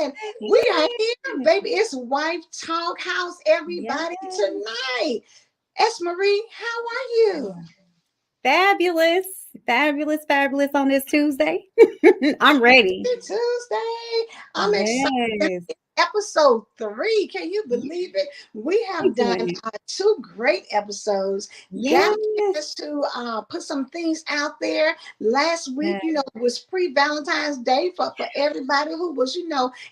amen. We are here, baby. It's Wife Talk. How's Yes. everybody tonight? Marie, how are you? Fabulous. Fabulous, fabulous on this Tuesday. I'm ready. Happy Tuesday. I'm excited. Yes. Episode 3. Can you believe it? We We have done doing it. two great episodes. Got a Yes. chance to put some things out there. Last week, Yes. was pre-Valentine's Day for everybody who was,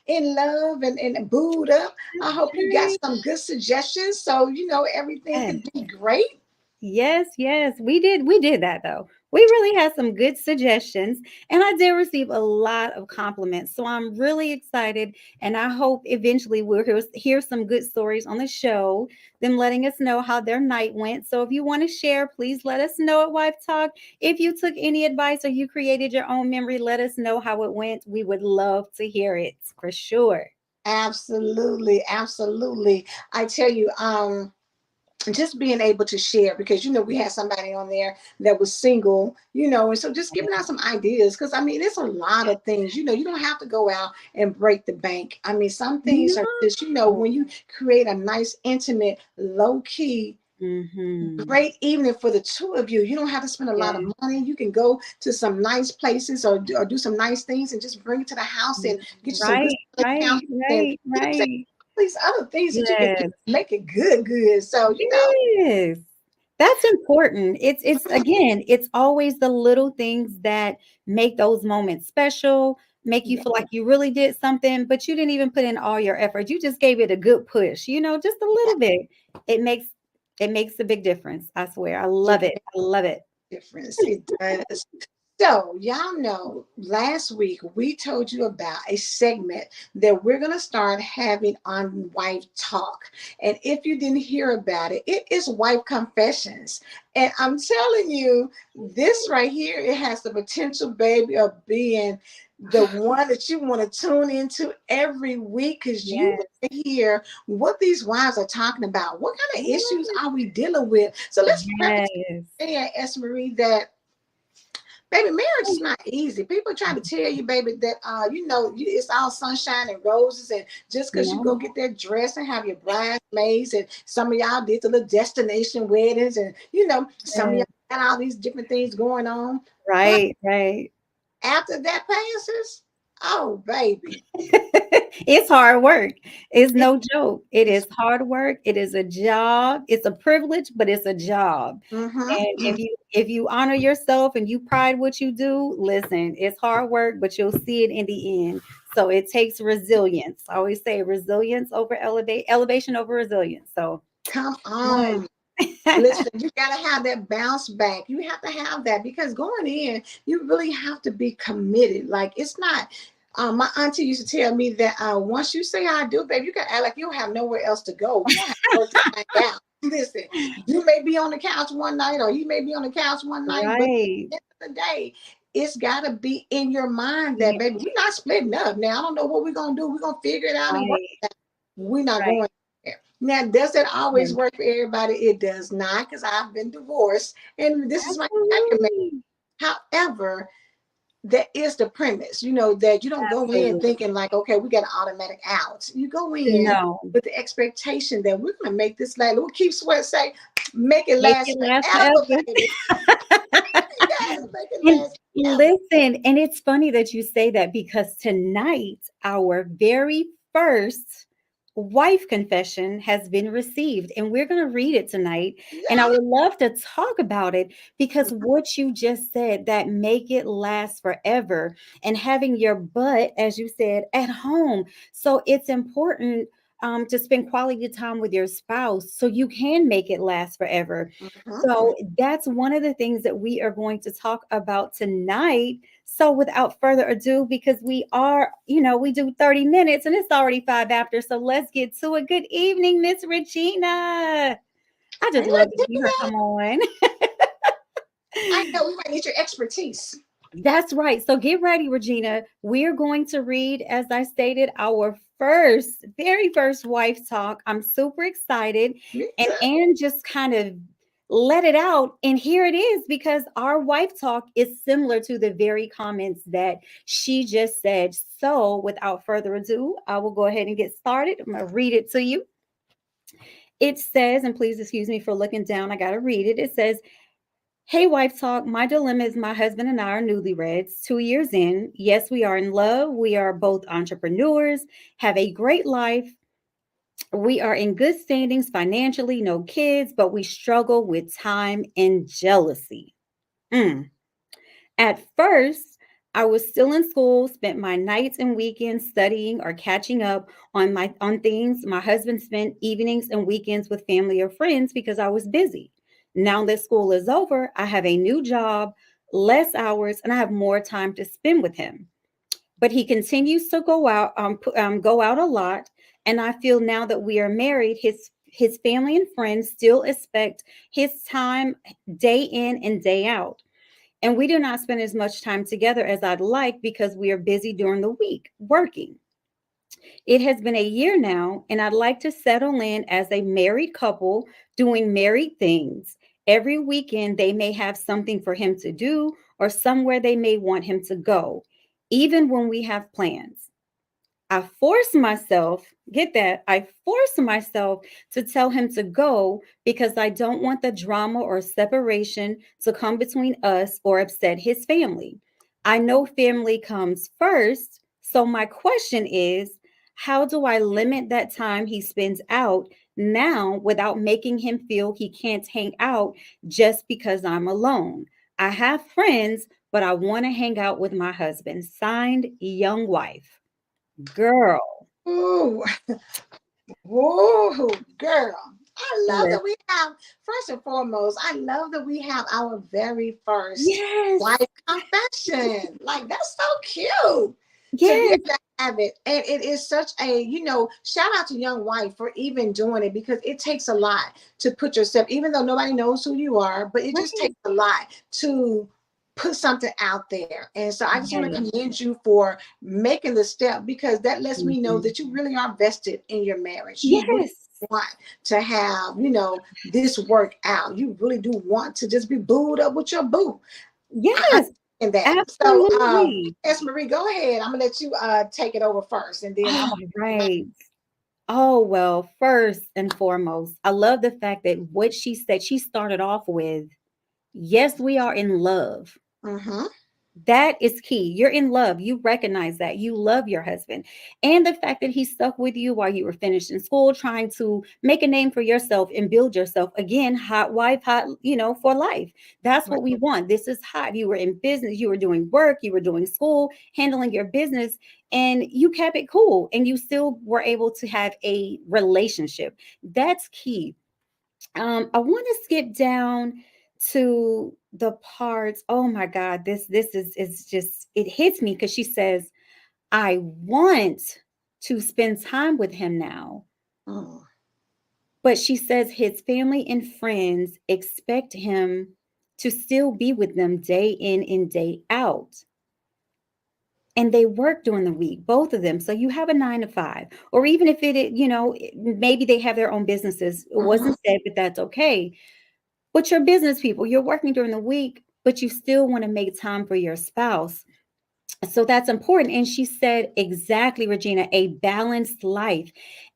in love and booed up. I hope you got Right. some good suggestions so, everything Yes. could be great. Yes, yes, we did that though. We really had some good suggestions, and I did receive a lot of compliments. So I'm really excited, and I hope eventually we'll hear some good stories on the show, them letting us know how their night went. So if you want to share, please let us know at Wife Talk. If you took any advice or you created your own memory, let us know how it went. We would love to hear it for sure. Absolutely, absolutely. I tell you, just being able to share because we had somebody on there that was single, and so just giving out some ideas because I mean it's a lot of things, you don't have to go out and break the bank. I mean some things are just No. when you create a nice intimate low key Mm-hmm. great evening for the two of you. You don't have to spend a lot of Yeah. money. You can go to some nice places or do some nice things and just bring it to the house and get you some good Right, right, counseling and right, right. these other things that you can do Yes, to make it good, good. So, yes. That's important. It's again, it's always the little things that make those moments special, make you yeah, feel like you really did something, but you didn't even put in all your effort. You just gave it a good push, just a little bit. It makes it makes a big difference. I swear. I it love it. makes I love it. a difference. It does. So, y'all know last week we told you about a segment that we're going to start having on Wife Talk. And if you didn't hear about it, it is Wife Confessions. And I'm telling you, this right here, it has the potential, baby, of being the one that you want to tune into every week because you Yes. want to hear what these wives are talking about. What kind of issues are we dealing with? So let's preface Yes. it, S. Marie, that baby, marriage is not easy. People try to tell you, baby, that it's all sunshine and roses, and just because you No. go get that dress and have your bridesmaids, and some of y'all did the little destination weddings, and some of y'all Yes. got all these different things going on. But Right, right. after that passes, oh baby, It's hard work. It's it no joke. It is. is hard work. It is a job. It's a privilege, but it's a job. And Mm-hmm. if you honor yourself and you pride what you do, listen, it's hard work, but you'll see it in the end. So it takes resilience. I always say resilience over elevation over resilience. So Come yes. on. Listen, you got to have that bounce back. You have to have that because going in, you really have to be committed. Like it's not. My auntie used to tell me that once you say I do, baby, you can act like you don't have nowhere else to go. You don't have to work this thing out. Listen, you may be on the couch one night, or he may be on the couch one night, but Right. at the end of the day, it's got to be in your mind that, Yeah, baby, we're not splitting up. Now, I don't know what we're going to do. We're going to figure it out and work right, it out. We're not right. going there. Now, does that always Yes, work for everybody? It does not, because I've been divorced, and this is my second marriage. absolutely. However, that is the premise, that you don't go in Absolutely. thinking like, okay, we got an automatic out. You go in No. with the expectation that we're going to make this last. We'll keep sweat say, make it Make last it last forever, forever. baby. Yes, make it And last forever. listen, and it's funny that you say that because tonight, our very first wife confession has been received, and we're going to read it tonight. And I Yeah. would love to talk about it because what you just said, that make it last forever, and having your butt, as you said, at home. So it's important. To spend quality time with your spouse so you can make it last forever. Mhm. So that's one of the things that we are going to talk about tonight. So without further ado, because we do 30 minutes and it's already 5 after. So let's get to it. Good evening, Miss Regina. I just love to see her Regina, come on. I know we might need your expertise. That's right. So get ready, Regina. We're going to read, as I stated, our very first wife talk. I'm super excited. Me And too. Anne just kind of let it out. And here it is, because our wife talk is similar to the very comments that she just said. So, without further ado, I will go ahead and get started. I'm going to read it to you. It says, and please excuse me for looking down, I got to read it. It says, "Hey, wife talk. My dilemma is my husband and I are newlyweds, 2 years in. Yes, we are in love. We are both entrepreneurs, have a great life. We are in good standings financially, no kids, but we struggle with time and jealousy. Mm. At first, I was still in school, spent my nights and weekends studying or catching up on things. My husband spent evenings and weekends with family or friends because I was busy. Now that school is over, I have a new job, less hours, and I have more time to spend with him. But he continues to go out a lot. And I feel now that we are married, his family and friends still expect his time day in and day out. And we do not spend as much time together as I'd like because we are busy during the week working. It has been a year now, and I'd like to settle in as a married couple doing married things. Every weekend, they may have something for him to do or somewhere they may want him to go, even when we have plans. I force myself, get that, I force myself to tell him to go because I don't want the drama or separation to come between us or upset his family. I know family comes first. So my question is, how do I limit that time he spends out now without making him feel he can't hang out just because I'm alone? I have friends, but I want to hang out with my husband. Signed, young wife. Girl, Ooh, whoa, girl. I love lis that we have, first and foremost, I love that we have our very first yes, wife confession. Like, that's so cute to be yes, able to have it. And it is such a, shout out to Young Wife for even doing it, because it takes a lot to put yourself, even though nobody knows who you are, but it just right, takes a lot to put something out there. And so I just want right. to commend you for making the step, because that lets me know Mhm. that you really are vested in your marriage. You really Yes, want to have, this work out. You really do want to just be booed up with your boo. I yes, understand that. So, absolutely. yes, Marie, go ahead. I'm gonna let you take it over first, and then I'm All right. Oh, well, first and foremost, I love the fact that what she said, she started off with, yes, we are in love. mm-hmm. That is key. You're in love. You recognize that. You love your husband. And the fact that he stuck with you while you were finishing school, trying to make a name for yourself and build yourself. Again, hot wife, hot, for life. That's Right. what we want. This is hot. You were in business, you were doing work, you were doing school, handling your business, and you kept it cool. And you still were able to have a relationship. That's key. I want to skip down to the parts. Oh my God, this is just, it hits me because she says, "I want to spend time with him now." Mm. But she says his family and friends expect him to still be with them day in and day out. And they work during the week, both of them. So you have a 9 to 5, or even if maybe they have their own businesses. It Mm-hmm. wasn't said, but that's okay. But you're business people, you're working during the week, but you still want to make time for your spouse. So that's important. And she said, exactly, Regina, a balanced life.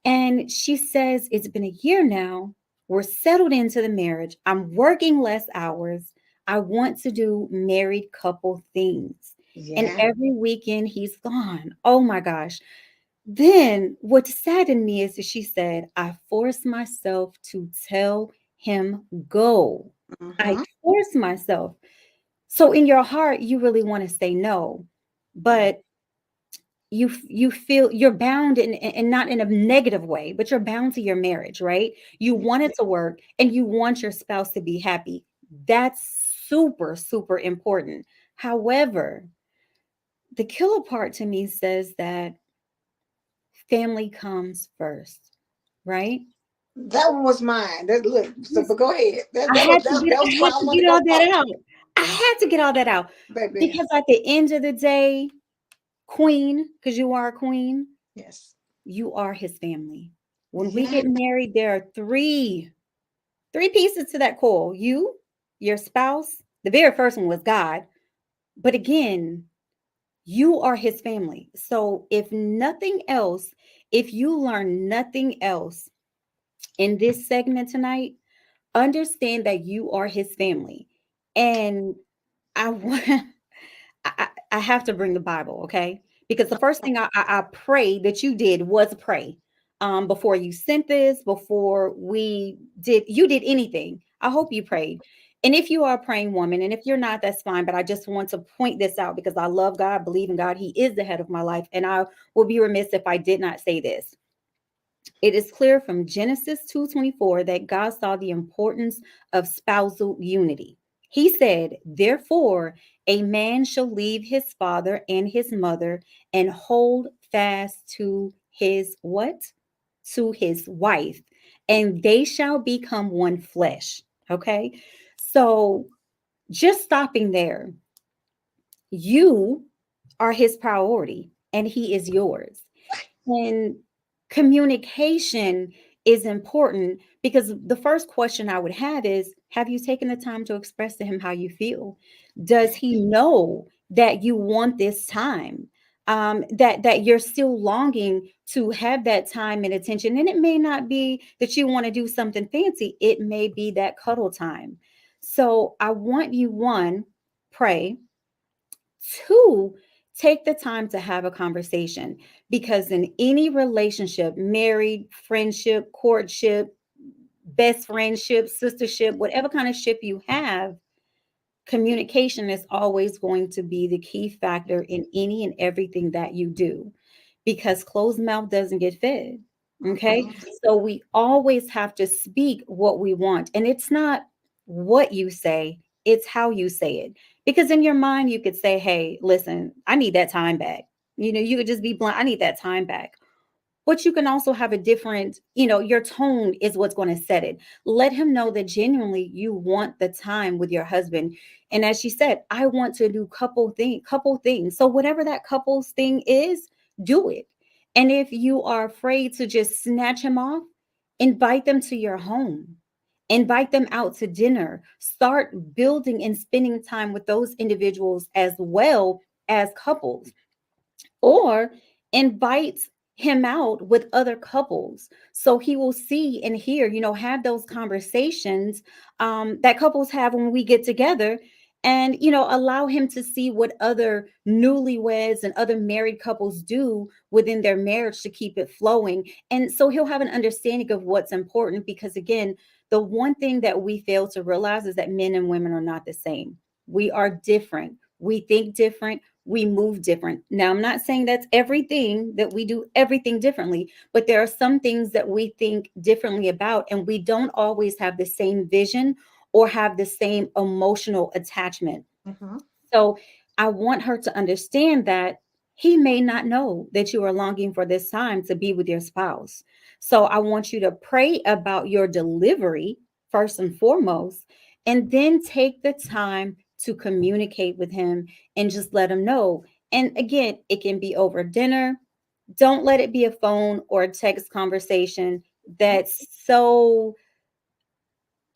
And she says, it's been a year now. We're settled into the marriage. I'm working less hours. I want to do married couple things. And Yeah. every weekend he's gone. Oh my gosh. Then what saddened me is that she said, I forced myself to tell him go. I Mm-hmm. forced myself. So in your heart, you really want to say no, Yeah. but you feel you're bound and not in a negative way, but you're bound to your marriage, right? You Yeah. want it to work and you want your spouse to be happy. That's super, super important. However, the killer part to me says that family comes first, right? That one was mine. That look. So, Yes. but go ahead. That I that had was to that, get that was I where had I to want to get go all that first, out. I had to get all that out baby. because at the end of the day, queen, because you are a queen, Yes. you are his family. When we Yeah. get married, there are three. Three pieces to that coil. You, your spouse, the very first one was God. But again, you are his family. So if nothing else, if you learn nothing else in this segment tonight, understand that you are his family. And I want I have to bring the Bible, okay? Because the first thing I pray that you did was pray. Before you sent this, before you did anything. I hope you prayed. And if you are a praying woman, and if you're not, that's fine. But I just want to point this out because I love God, believe in God. He is the head of my life. And I will be remiss if I did not say this. It is clear from Genesis 2:24 that God saw the importance of spousal unity. He said, "Therefore, a man shall leave his father and his mother and hold fast to his what? To his wife, and they shall become one flesh." Okay? So, just stopping there, you are his priority and he is yours. And communication is important because the first question I would have you taken the time to express to him how you feel? Does he know that you want this time? That you're still longing to have that time and attention. And it may not be that you want to do something fancy, it may be that cuddle time. So I want you, one, pray. Two, take the time to have a conversation because in any relationship, married, friendship, courtship, best friendship, sistership, whatever kind of ship you have, communication is always going to be the key factor in any and everything that you do because closed mouth doesn't get fed. Okay. Mhm. So we always have to speak what we want. And it's not what you say, it's how you say it. Because in your mind, you could say, hey, listen, I need that time back. You could just be blunt. I need that time back. But you can also have a different, your tone is what's going to set it. Let him know that genuinely you want the time with your husband. And as she said, I want to do couple things. So whatever that couples thing is, do it. And if you are afraid to just snatch him off, invite them to your home. Invite them out to dinner. Start building and spending time with those individuals as well as couples, or invite him out with other couples so he will see and hear, have those conversations that couples have when we get together, and allow him to see what other newlyweds and other married couples do within their marriage to keep it flowing. And so he'll have an understanding of what's important, because again, the one thing that we fail to realize is that men and women are not the same. We are different, we think different, we move different. Now, I'm not saying that's everything, that we do everything differently, but there are some things that we think differently about, and we don't always have the same vision or have the same emotional attachment. Mhm. So I want her to understand that he may not know that you are longing for this time to be with your spouse. So I want you to pray about your delivery first and foremost, and then take the time to communicate with him and just let him know. And again, it can be over dinner. Don't let it be a phone or a text conversation that's so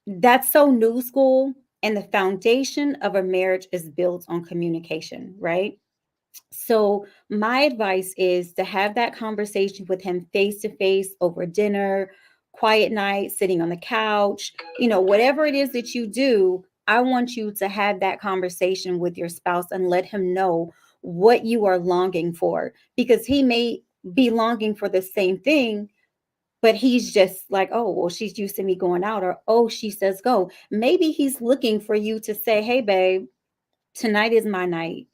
new school. And the foundation of a marriage is built on communication, right? So, my advice is to have that conversation with him face to face over dinner, quiet night, sitting on the couch, whatever it is that you do. I want you to have that conversation with your spouse and let him know what you are longing for, because he may be longing for the same thing, but he's just like, oh, well, she's used to me going out, or oh, she says go. Maybe he's looking for you to say, hey, babe, tonight is my night,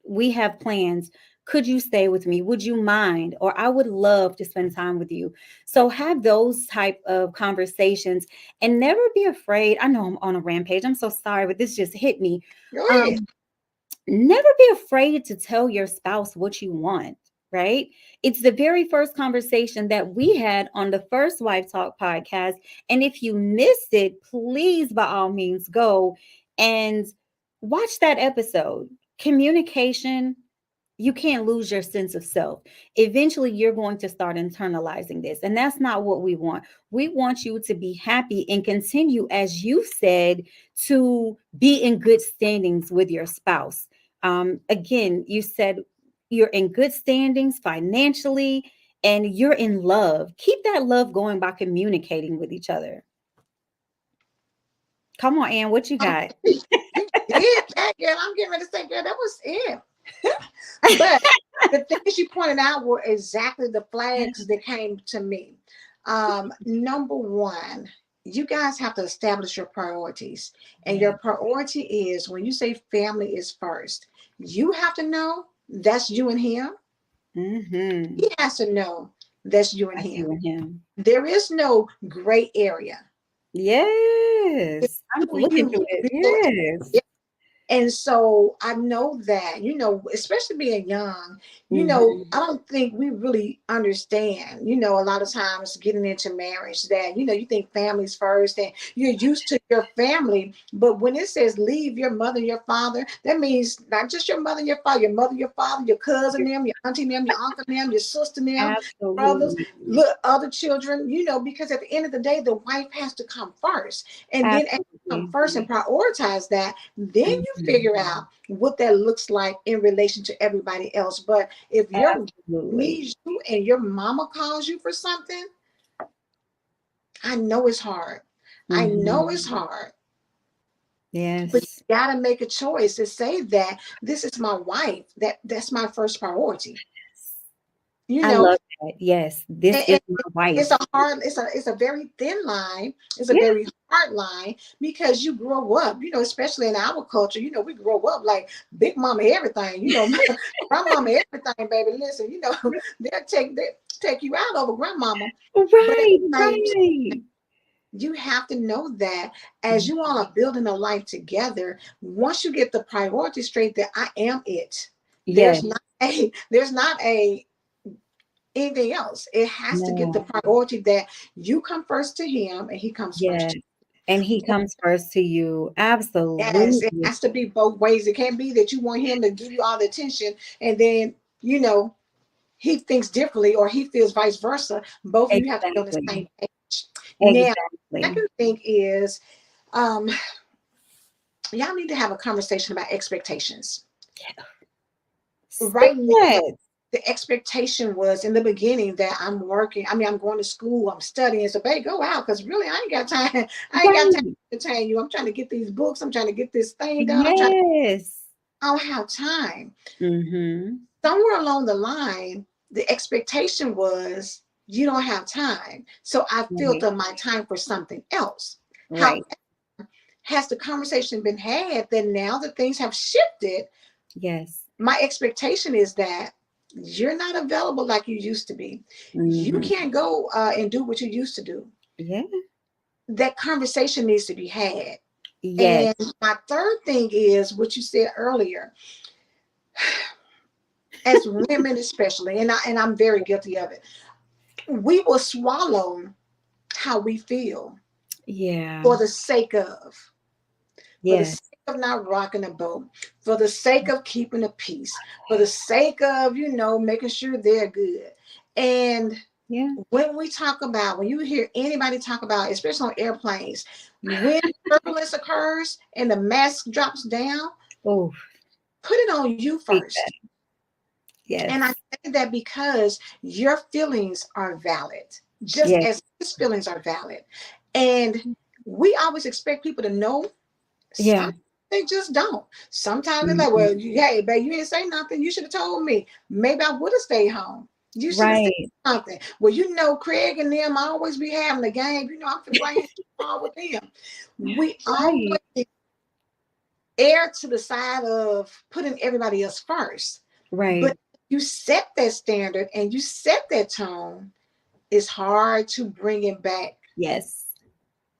we have plans, could you stay with me, would you mind, or I would love to spend time with you. So have those type of conversations, and never be afraid. I know I'm on a rampage, I'm so sorry, but this just hit me. Go ahead. um Never be afraid to tell your spouse what you want, right? It's the very first conversation that we had on the first Wife Talk podcast. And if you missed it, please, by all means, go and watch that episode. Communication you can't lose your sense of self. Eventually, you're going to start internalizing this. And that's not what we want. We want you to be happy and continue, as you said, to be in good standings with your spouse. Again, you said you're in good standings financially and you're in love. Keep that love going by communicating with each other. Come on, Ann, what you got? You did that, girl. I'm getting ready to say, girl, that was it. But the things you pointed out were exactly the flags that came to me. Number one, you guys have to establish your priorities. And Yeah. your priority is when you say family is first, you have to know that's you and him. Mm-hmm. He has to know that's you and That's him. you and him. There is no gray area. Yes. I'm You and looking you, through it. you do it. Yes. And so I know that, especially being young, Hmm. I don't think we really understand, a lot of times getting into marriage that, you think family's first and you're used to your family. But when it says leave your mother, your father, that means not just your mother, your father, your mother, your father, your cousin, them, your auntie, them, your uncle, them, your sister, them, brothers, Absolutely. look, other children, because at the end of the day, the wife has to come first. And then as you come Absolutely. first and prioritize that, then you Mhm. figure out what that looks like in relation to everybody else. But if your wife Absolutely. needs you and your mama calls you for something, I know it's hard. I know it's Mhm. hard. But Yes. you gotta make a choice to say that this is my wife. That's my first priority. You I know, love that. Yes. This and is my it's wife. a hard, it's a very thin line. It's a Yeah. very hard line because you grow up, especially in our culture, we grow up like big mama everything, grandmama everything, baby. Listen, they take you out over grandmama. But at Right. the same time, Right. you have to know that as you all are building a life together, once you get the priority straight that I am it, Yes. there's not a anything else. It has to get the No. priority that you come first to him and he comes first Yes. to And he you. comes first to you. Yes, it Absolutely. has to be both ways. It can't be that you want him to give you all the attention and then, he thinks differently or he feels vice versa. Both of you have to be on the same Exactly. page. Now, Exactly. second thing is um, y'all need to have a conversation about expectations. Say Right now, that. the expectation was in the beginning that I'm working. I mean, I'm going to school, I'm studying. So, babe, go out because really, I ain't got time. I ain't got time Right. to entertain you. I'm trying to get these books. I'm trying to get this thing done. Yes. I don't have time. Mhm. Somewhere along the line, the expectation was you don't have time. So I filled Right. up my time for something else. How Right. has the conversation been had that now that things have shifted, Yes. my expectation is that you're not available like you used to be. You Mhm. can't go and do what you used to do. Yeah. That conversation needs to be had. Yes. And my third thing is what you said earlier, as women especially, and I'm very guilty of it. We will swallow how we feel Yeah. for the sake of, for the Yes. sake of not rocking the boat, for the sake of keeping the peace, for the sake of, making sure they're good. And Yeah. when you hear anybody talk about, especially on airplanes, when turbulence occurs and the mask drops down, Oh, put it on you speak first. that. Yes. And I say that because your feelings are valid, just Yes. as his feelings are valid. And we always expect people to know. Yeah. Some they just don't. Sometimes they're like, Mhm. well, hey, babe, you didn't say nothing. You should have told me. Maybe I would have stayed home. You should have said Right. something. Well, Craig and them always be having a game. I'm finna go ahead and ball with them. We Right. always err to the side of putting everybody else first. But Right. you set that standard and you set that tone, it's hard to bring it back. Yes.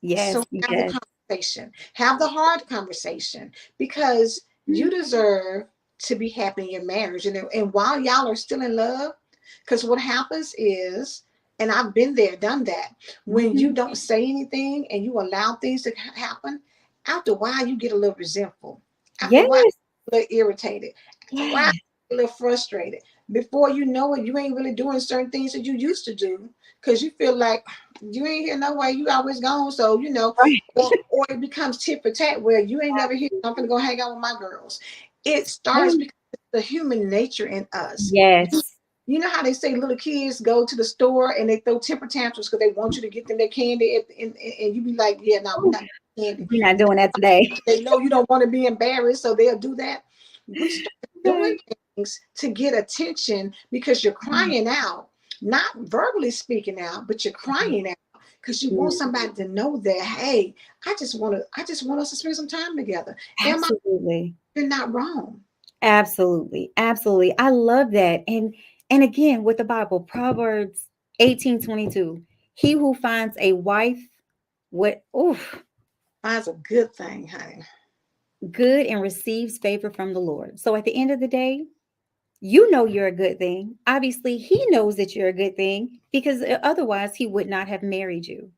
Yes. So have the Yes. conversation, have the hard conversation, because you deserve to be happy in your marriage. And while y'all are still in love, because what happens is, and I've been there, done that, when you Mhm. don't say anything and you allow things to happen, after a while you get a little resentful. After a while, Yes. you get a little irritated. After a while, Yes. a little frustrated. Before you know it, you ain't really doing certain things that you used to do because you feel like you ain't here no way. You always gone, so Right. or it becomes tit for tat where you ain't never here. I'm gonna go hang out with my girls. It starts because it's the human nature in us. Yes. You know how they say little kids go to the store and they throw temper tantrums because they want you to get them their candy, and you be like, "Yeah, no, we're not getting candy." We're not doing that today. They know you don't want to be embarrassed, so they'll do that. We start doing Okay. things to get attention because you're crying out, not verbally speaking out, but you're crying out because you want Mm, somebody to know that, hey, I just want us to spend some time together. Am I? absolutely. You're not wrong. Absolutely. Absolutely. I love that. And again, with the Bible, Proverbs 18:22, he who finds a wife with oof, That's a good thing, honey. good and receives favor from the Lord. So at the end of the day, you know you're a good thing. Obviously, he knows that you're a good thing because otherwise he would not have married you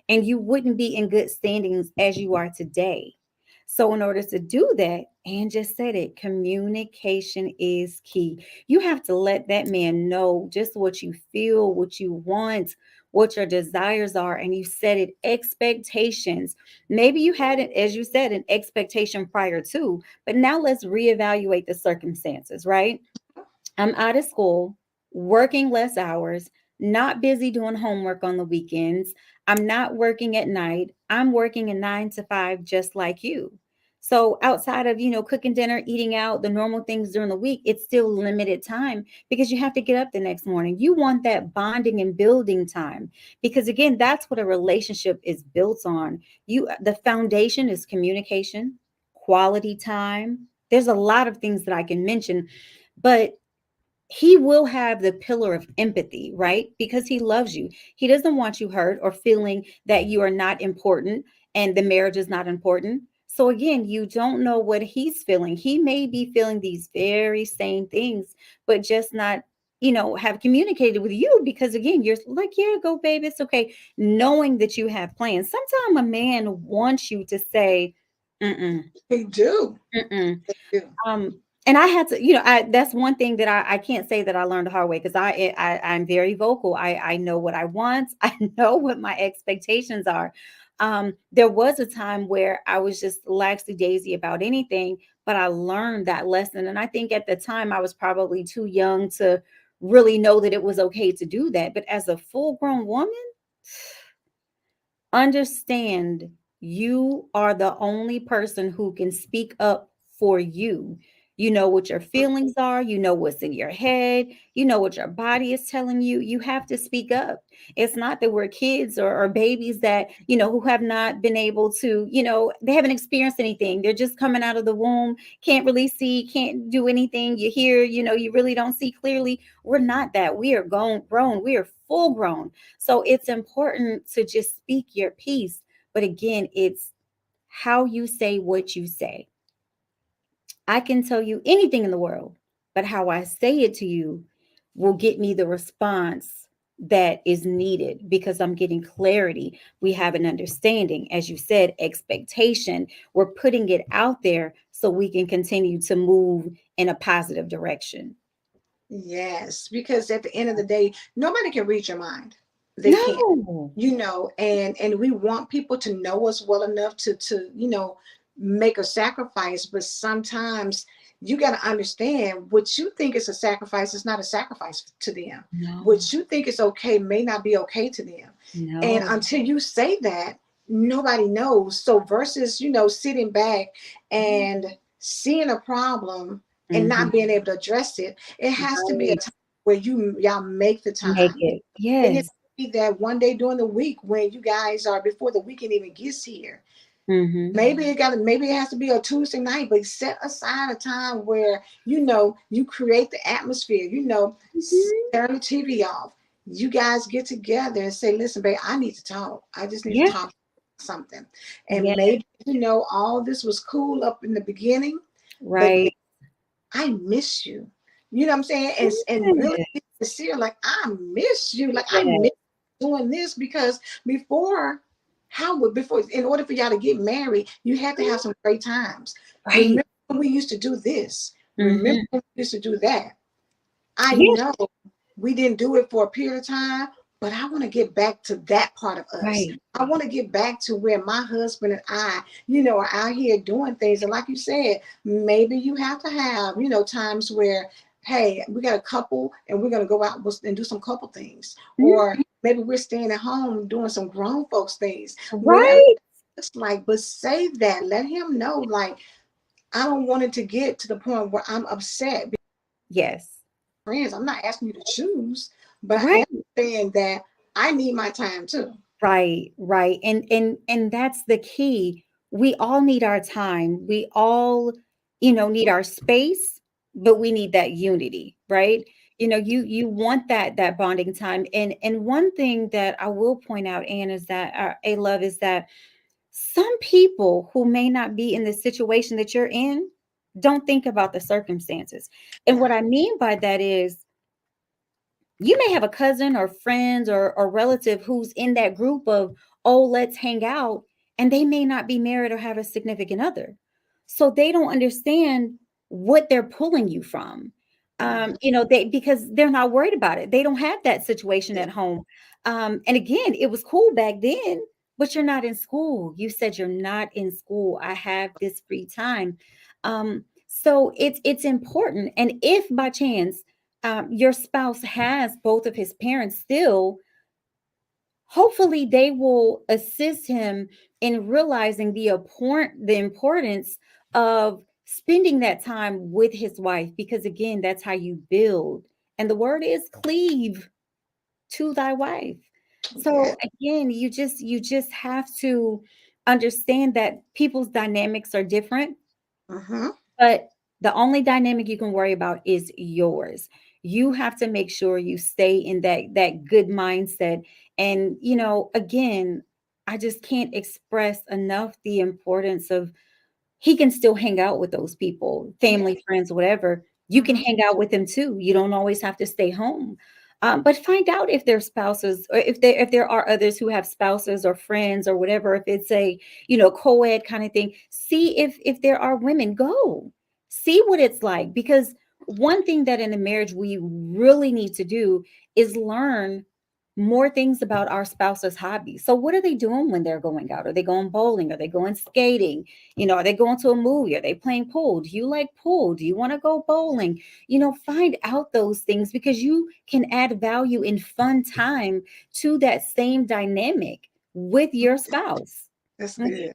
and you wouldn't be in good standings as you are today. So, in order to do that, and just said it, communication is key. You have to let that man know just what you feel, what you want, what your desires are, and you set it expectations. Maybe you had it, as you said, an expectation prior to, but now let's reevaluate the circumstances, right? I'm out of school, working less hours, not busy doing homework on the weekends. I'm not working at night. I'm working a 9 to 5 just like you. So outside of, cooking dinner, eating out, the normal things during the week, it's still limited time because you have to get up the next morning. You want that bonding and building time because again, that's what a relationship is built on. The foundation is communication, quality time. There's a lot of things that I can mention, but he will have the pillar of empathy, right? Because he loves you. He doesn't want you hurt or feeling that you are not important and the marriage is not important. So again, you don't know what he's feeling. He may be feeling these very same things, but just not, have communicated with you because again, you're like, yeah, go, babe, it's okay. Knowing that you have plans. Sometimes a man wants you to say, mm-mm, They do. mm-mm. They do. And I had to, I that's one thing that I can't say that I learned the hard way because I'm very vocal. I know what I want. I know what my expectations are. There was a time where I was just laxy daisy about anything, but I learned that lesson. And I think at the time I was probably too young to really know that it was okay to do that. But as a full grown woman, understand you are the only person who can speak up for you. You know what your feelings are, you know what's in your head, you know what your body is telling you. You have to speak up. It's not that we're kids or babies that, who have not been able to, they haven't experienced anything. They're just coming out of the womb, can't really see, can't do anything. You hear, you really don't see clearly. We're not that. We are grown, we are full grown. So it's important to just speak your piece. But again, it's how you say what you say. I can tell you anything in the world, but how I say it to you will get me the response that is needed because I'm getting clarity. We have an understanding, as you said, expectation. We're putting it out there so we can continue to move in a positive direction. Yes, because at the end of the day, nobody can read your mind. They can't. No. And we want people to know us well enough to make a sacrifice, but sometimes you got to understand what you think is a sacrifice is not a sacrifice to them. No. What you think is okay may not be okay to them. And No. until you say that, nobody knows. So versus, sitting back and seeing a problem and Mhm. not being able to address it, it has to be a Right. time where y'all make the Make time. it. And it Yes. be that one day during the week when you guys are before the weekend even gets here. Mhm. Maybe it has to be a Tuesday night, but set aside a time where you create the atmosphere, Mhm. turn the TV off. You guys get together and say, listen, babe, I need to talk. I just need to Yeah. talk something. And Yeah. maybe all this was cool up in the beginning, but Right. I miss you. You know what I'm saying? And really Yeah. be sincere, like I miss you. Like I Yeah. miss doing this because before, before in order for y'all to get married, you had to have some great times. Right. Remember when we used to do this? Remember Hmm. when we used to do that? I Yes. know we didn't do it for a period of time, but I want to get back to that part of us. Right. I want to get back to where my husband and I, are out here doing things. And like you said, maybe you have to have, times where, hey, we got a couple and we're going to go out and do some couple things. Or Mhm. maybe we're staying at home doing some grown folks things. Whatever Right. it's like, but say that. Let him know, like, I don't want it to get to the point where I'm upset Yes. friends. I'm not asking you to choose, but I Right. am saying that I need my time too. Right, right. And that's the key. We all need our time. We all, need our space, but we need that unity, right? You want that bonding time. And one thing that I will point out, Anne, is that a love is that some people who may not be in the situation that you're in don't think about the circumstances. And Yeah. what I mean by that is you may have a cousin or friends or relative who's in that group of, oh, let's hang out, and they may not be married or have a significant other, so they don't understand what they're pulling you from. Mhm. They, because they're not worried about it, they don't have that situation Yeah. at home. And again, it was cool back then, but you're not in school. You said you're not in school. I have this free time. So it's important. And if by chance your spouse has both of his parents still, hopefully they will assist him in realizing the importance of spending that time with his wife, because again, that's how you build. And the word is cleave to thy wife. Yeah. So again, you just have to understand that people's dynamics are different, Mm-hmm. but the only dynamic you can worry about is yours. You have to make sure you stay in that good mindset. And again, I just can't express enough the importance of, he can still hang out with those people, Yeah. family, friends, whatever. You can Mm-hmm. hang out with them too. You don't always have to stay home. But find out if their spouses, or if there are others who have spouses or friends or whatever. If it's a co-ed kind of thing, see if there are women. Go see what it's like, because one thing that in a marriage we really need to do is learn more things about our spouse's hobbies. So what are they doing when they're going out? Are they going bowling? Are they going skating? Are they going to a movie? Are they playing pool? Do you like pool? Do you want to go bowling? Find out those things, because you can add value in fun time to that same dynamic with your spouse. That's Okay. good.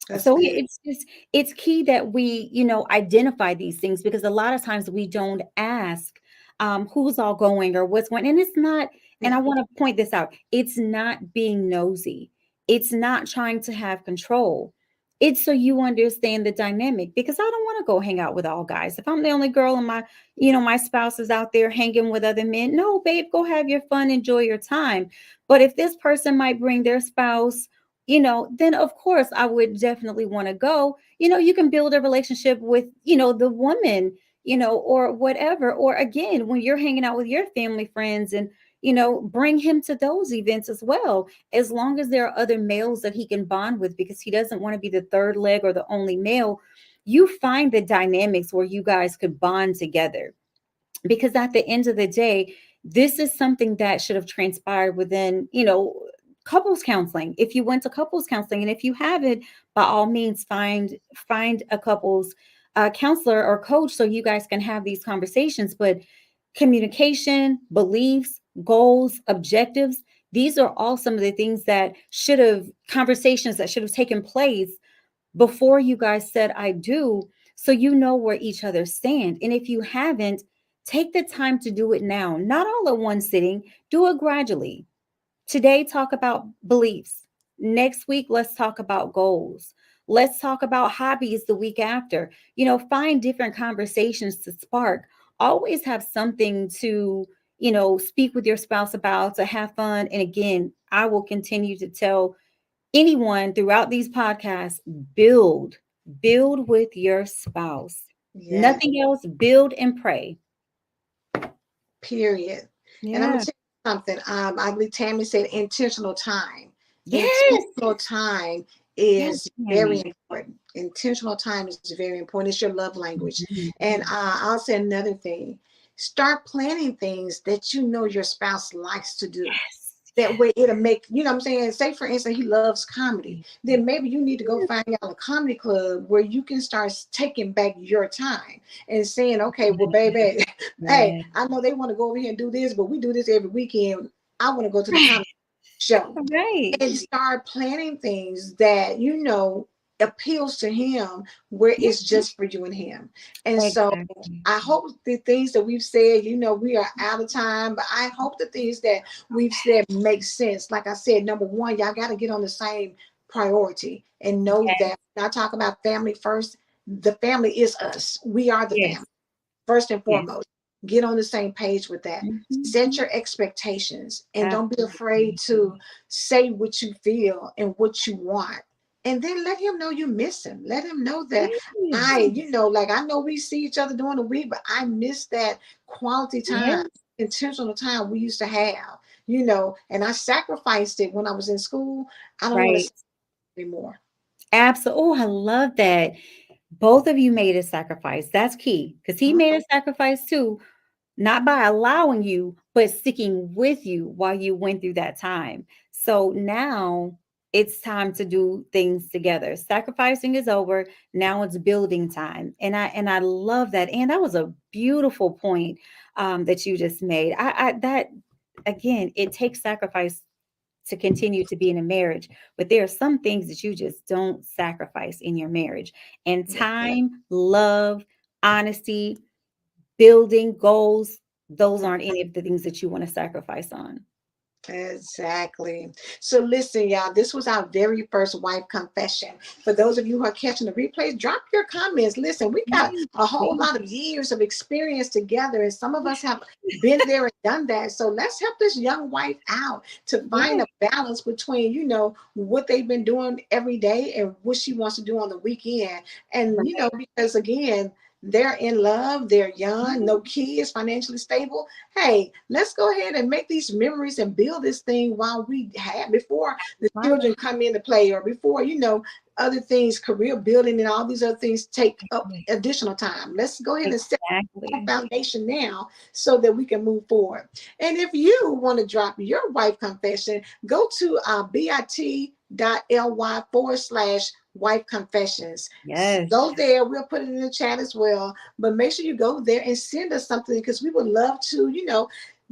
That's So good. it's key that we identify these things, because a lot of times we don't ask who's all going or what's going, and it's not. And Yeah. I want to point this out, it's not being nosy, it's not trying to have control, it's so you understand the dynamic. Because I don't want to go hang out with all guys. If I'm the only girl and my spouse is out there hanging with other men, no babe, go have your fun, enjoy your time. But if this person might bring their spouse, then of course I would definitely want to go. You can build a relationship with, the woman, or whatever. Or again, when you're hanging out with your family friends, and, bring him to those events as well, as long as there are other males that he can bond with, because he doesn't want to be the third leg or the only male. You find the dynamics where you guys could bond together, because at the end of the day, this is something that should have transpired within, couples counseling. If you went to couples counseling, and if you haven't, by all means, find a couples counselor or coach, so you guys can have these conversations. But communication, beliefs, goals, objectives, these are all some of the things that should have conversations that should have taken place before you guys said I do, so you know where each other stand. And if you haven't, take the time to do it now, not all at one sitting. Do it gradually. Today, talk about beliefs. Next week, let's talk about goals. Let's talk about hobbies the week after. Find different conversations to spark. Always have something to, speak with your spouse about, to have fun. And again, I will continue to tell anyone throughout these podcasts, build with your spouse. Yeah. Nothing else, build and pray. Period. And I'm gonna Yeah. tell you something. I believe Tammy said intentional time. Yes. Intentional time Yes, is very Tammy. important. Intentional time is very important. It's your love language. And Mhm. I'll say another thing: start planning things that you know your spouse likes to do. Yes, That yes. way it'll make, you know what I'm saying? Say for instance, he loves comedy. Then maybe you need to go Yes, find y'all a comedy club where you can start taking back your time and saying, okay, well, baby, hey, yes. I know they want to go over here and do this, but we do this every weekend. I want to go to the comedy show, Right. and start planning things that you know appeals to him, where Yeah, it's just for you and him. And so exactly. I hope the things that we've said, you know, we are out of time, but I hope the things that we've said make sense. Like I said, number one, y'all got to get on the same priority and know Yes, that when I talk about family first, the family is us. We are the family yes, first and yes. foremost. Get on the same page with that. Set Mhm. your expectations and don't be afraid Absolutely. to say what you feel and what you want. And then let him know you miss him. Let him know that Yes, you know, like I know we see each other during the week, but I miss that quality time, yes, intentional time we used to have, you know, and I sacrificed it when I was in school. I don't want to right. anymore. Absolutely. Oh, I love that. Both of you made a sacrifice. That's key because he Mhm. made a sacrifice too, not by allowing you, but sticking with you while you went through that time. So now it's time to do things together. Sacrificing is over. Now it's building time. And I love that. And that was a beautiful point that you just made. I that again, it takes sacrifice to continue to be in a marriage, but there are some things that you just don't sacrifice in your marriage. And Yeah. time, love, honesty, building goals, those aren't any of the things that you want to sacrifice on. Exactly. So listen, y'all, this was our very first wife confession. For those of you who are catching the replays, drop your comments. Listen, we got Yes, a whole please. lot of years of experience together, and some of us have been there and done that. So let's help this young wife out to find Yes, a balance between, you know, what they've been doing every day and what she wants to do on the weekend. And, you know, right. because again, they're in love, they're young, no kids, financially stable. Hey, let's go ahead and make these memories and build this thing while we have, before the Right. children come into play, or before, you know, other things, career building and all these other things take up additional time. Let's go ahead and set that Exactly. foundation now so that we can move forward. And if you want to drop your wife confession, go to bit.ly/wife confessions. Yes. Go there. We'll put it in the chat as well. But make sure you go there and send us something, because we would love to, you know,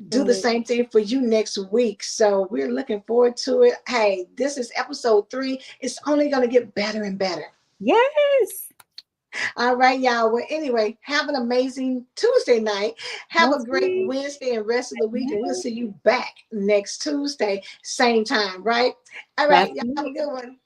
do the Absolutely. same thing for you next week. So we're looking forward to it. Hey, this is episode 3. It's only going to get better and better. Yes. All right, y'all. Well, anyway, have an amazing Tuesday night. Have a Yes, great please. Wednesday and rest of the week. And we'll Yes. see you back next Tuesday, same time, right? All right, y'all have a Absolutely. good one.